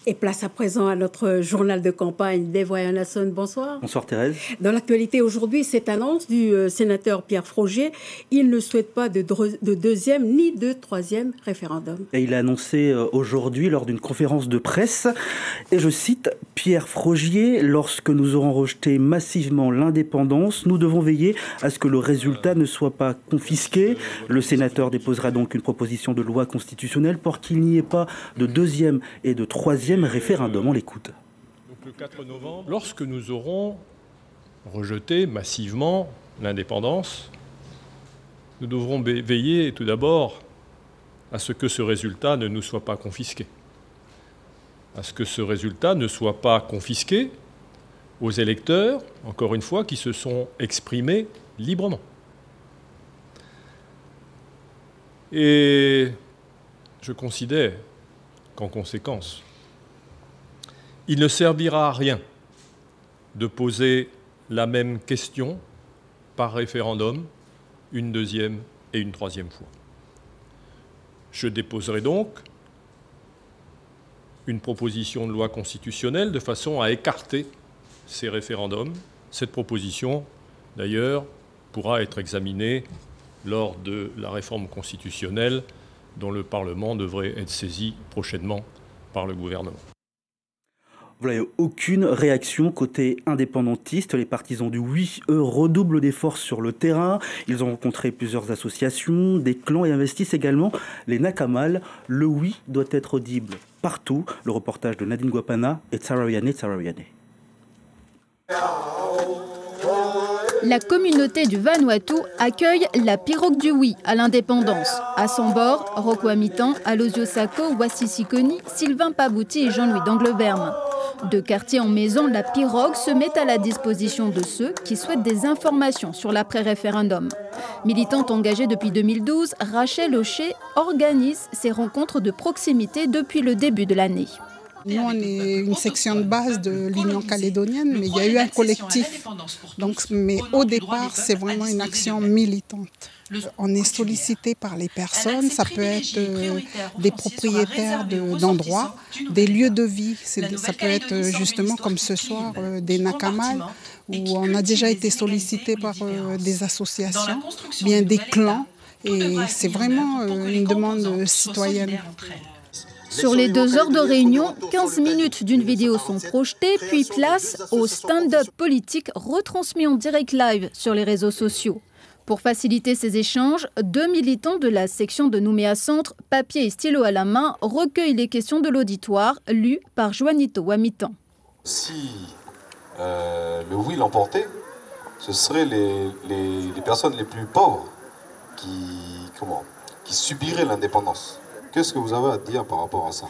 Et place à présent à notre journal de campagne. Dévoyant Nasson, bonsoir. Bonsoir Thérèse. Dans l'actualité aujourd'hui, cette annonce du sénateur Pierre Frogier, il ne souhaite pas de deuxième ni de troisième référendum. Et il a annoncé aujourd'hui lors d'une conférence de presse, et je cite, « Pierre Frogier, lorsque nous aurons rejeté massivement l'indépendance, nous devons veiller à ce que le résultat ne soit pas confisqué. Le sénateur déposera donc une proposition de loi constitutionnelle pour qu'il n'y ait pas de deuxième et de troisième référendum. » On l'écoute. Donc le 4 novembre, lorsque nous aurons rejeté massivement l'indépendance, nous devrons veiller tout d'abord à ce que ce résultat ne nous soit pas confisqué. À ce que ce résultat ne soit pas confisqué aux électeurs, encore une fois, qui se sont exprimés librement. Et je considère qu'en conséquence, il ne servira à rien de poser la même question par référendum une deuxième et une troisième fois. Je déposerai donc une proposition de loi constitutionnelle de façon à écarter ces référendums. Cette proposition, d'ailleurs, pourra être examinée lors de la réforme constitutionnelle dont le Parlement devrait être saisi prochainement par le gouvernement. Voilà, aucune réaction côté indépendantiste. Les partisans du oui, eux, redoublent d'efforts sur le terrain. Ils ont rencontré plusieurs associations, des clans et investissent également les Nakamal. Le oui doit être audible partout. Le reportage de Nadine Guapana et Tsarawiane. La communauté du Vanuatu accueille la pirogue du oui à l'indépendance. À son bord, Rocco Amitan, Alosio Sacco, Wassissikoni, Sylvain Pabouti et Jean-Louis d'Angleberme. De quartier en maison, la pirogue se met à la disposition de ceux qui souhaitent des informations sur l'après-référendum. Militante engagée depuis 2012, Rachel Oché organise ces rencontres de proximité depuis le début de l'année. Nous, on est une section de base de l'Union calédonienne, mais il y a eu un collectif. Donc, mais au départ, c'est vraiment une action militante. On est sollicité par les personnes, ça peut être des propriétaires d'endroits, des lieux de vie. Ça peut être justement comme ce soir des Nakamal, où on a déjà été sollicité par des associations, bien des clans, et c'est vraiment une demande citoyenne. Sur les 2 heures de réunion, 15 minutes d'une vidéo sont projetées, puis place au stand-up politique retransmis en direct live sur les réseaux sociaux. Pour faciliter ces échanges, 2 militants de la section de Nouméa Centre, papier et stylo à la main, recueillent les questions de l'auditoire, lues par Juanito Wamitan. Si le oui l'emportait, ce seraient les personnes les plus pauvres qui subiraient l'indépendance. Qu'est-ce que vous avez à dire par rapport à ça?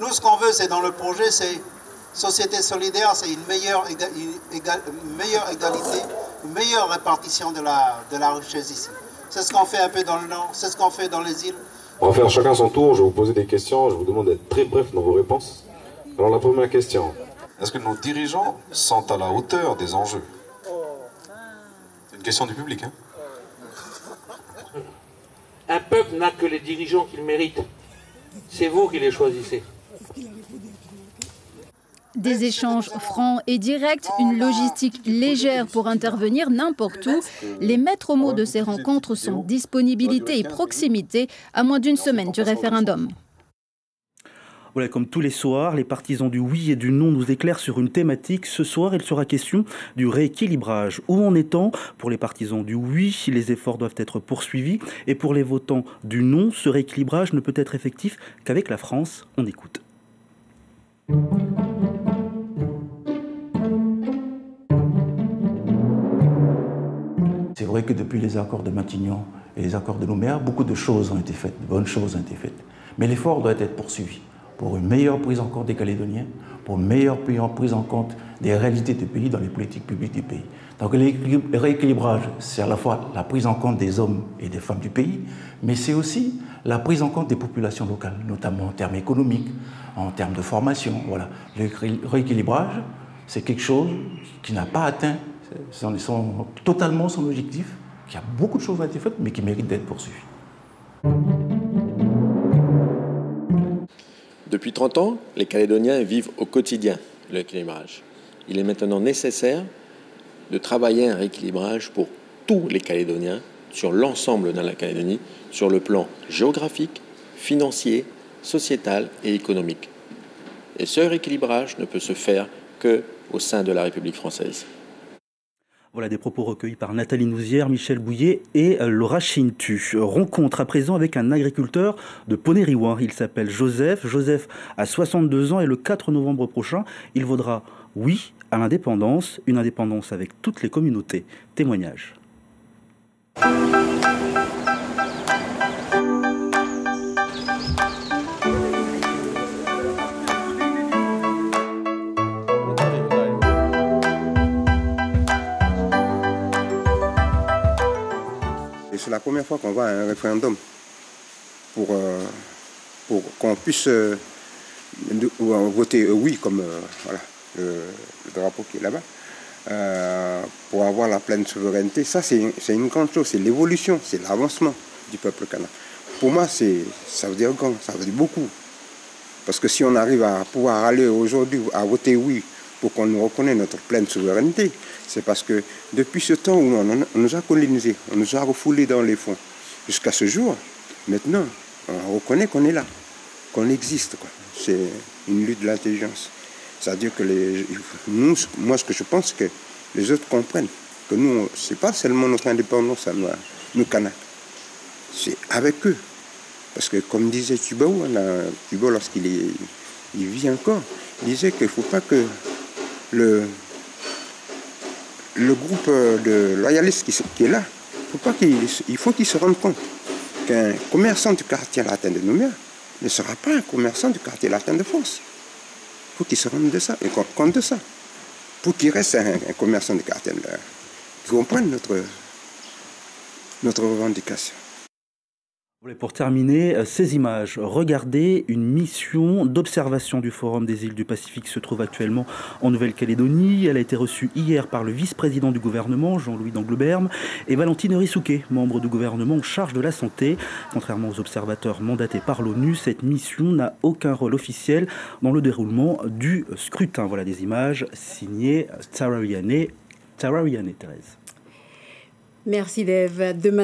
Nous, ce qu'on veut, c'est dans le projet, c'est société solidaire, c'est une meilleure égalité, une meilleure répartition de la richesse ici. C'est ce qu'on fait un peu dans le Nord, c'est ce qu'on fait dans les îles. On va faire chacun son tour, je vais vous poser des questions, je vous demande d'être très bref dans vos réponses. Alors la première question, est-ce que nos dirigeants sont à la hauteur des enjeux? C'est une question du public, hein? Un peuple n'a que les dirigeants qu'il mérite. C'est vous qui les choisissez. Des échanges francs et directs, une logistique légère pour intervenir n'importe où. Les maîtres mots de ces rencontres sont disponibilité et proximité à moins d'une semaine du référendum. Voilà, comme tous les soirs, les partisans du oui et du non nous éclairent sur une thématique. Ce soir, il sera question du rééquilibrage. Où en est-on? Pour les partisans du oui, les efforts doivent être poursuivis. Et pour les votants du non, ce rééquilibrage ne peut être effectif qu'avec la France. On écoute. C'est vrai que depuis les accords de Matignon et les accords de Nouméa, beaucoup de choses ont été faites, de bonnes choses ont été faites. Mais l'effort doit être poursuivi pour une meilleure prise en compte des Calédoniens, pour une meilleure prise en compte des réalités du pays dans les politiques publiques du pays. Donc le rééquilibrage, c'est à la fois la prise en compte des hommes et des femmes du pays, mais c'est aussi la prise en compte des populations locales, notamment en termes économiques, en termes de formation. Voilà. Le rééquilibrage, c'est quelque chose qui n'a pas atteint totalement son objectif, qui a beaucoup de choses à être faites, mais qui méritent d'être poursuivies. Depuis 30 ans, les Calédoniens vivent au quotidien le rééquilibrage. Il est maintenant nécessaire de travailler un rééquilibrage pour tous les Calédoniens, sur l'ensemble de la Calédonie, sur le plan géographique, financier, sociétal et économique. Et ce rééquilibrage ne peut se faire qu'au sein de la République française. Voilà des propos recueillis par Nathalie Nouzière, Michel Bouillet et Laura Chintu. Rencontre à présent avec un agriculteur de Ponériouin. Il s'appelle Joseph. Joseph a 62 ans et le 4 novembre prochain, il vaudra oui à l'indépendance, une indépendance avec toutes les communautés. Témoignage. C'est la première fois qu'on va à un référendum pour qu'on puisse voter oui, comme voilà, le drapeau qui est là-bas, pour avoir la pleine souveraineté. Ça, c'est une grande chose, c'est l'évolution, c'est l'avancement du peuple kanak. Pour moi, ça veut dire grand, ça veut dire beaucoup. Parce que si on arrive à pouvoir aller aujourd'hui à voter oui pour qu'on nous reconnaisse notre pleine souveraineté, c'est parce que depuis ce temps où on nous a colonisés, on nous a refoulés dans les fonds, jusqu'à ce jour, maintenant, on reconnaît qu'on est là, qu'on existe. C'est une lutte de l'intelligence. C'est-à-dire que nous, moi, ce que je pense, c'est que les autres comprennent que nous, c'est pas seulement notre indépendance à nous Kanaks, c'est avec eux. Parce que comme disait Tubaou, Tubaou lorsqu'il vit encore, il disait qu'il ne faut pas que le groupe de loyalistes qui est là, il faut qu'il se rende compte qu'un commerçant du quartier latin de Nouméa ne sera pas un commerçant du quartier latin de France. Il faut qu'il se rende compte de ça. Pour qu'il reste un commerçant du quartier latin, qu'il comprenne notre revendication. Pour terminer, ces images, regardez, une mission d'observation du Forum des îles du Pacifique se trouve actuellement en Nouvelle-Calédonie. Elle a été reçue hier par le vice-président du gouvernement, Jean-Louis d'Angleberme, et Valentine Rissouquet, membre du gouvernement en charge de la santé. Contrairement aux observateurs mandatés par l'ONU, cette mission n'a aucun rôle officiel dans le déroulement du scrutin. Voilà des images signées Tara Vianney, Thérèse. Merci Dave. Demain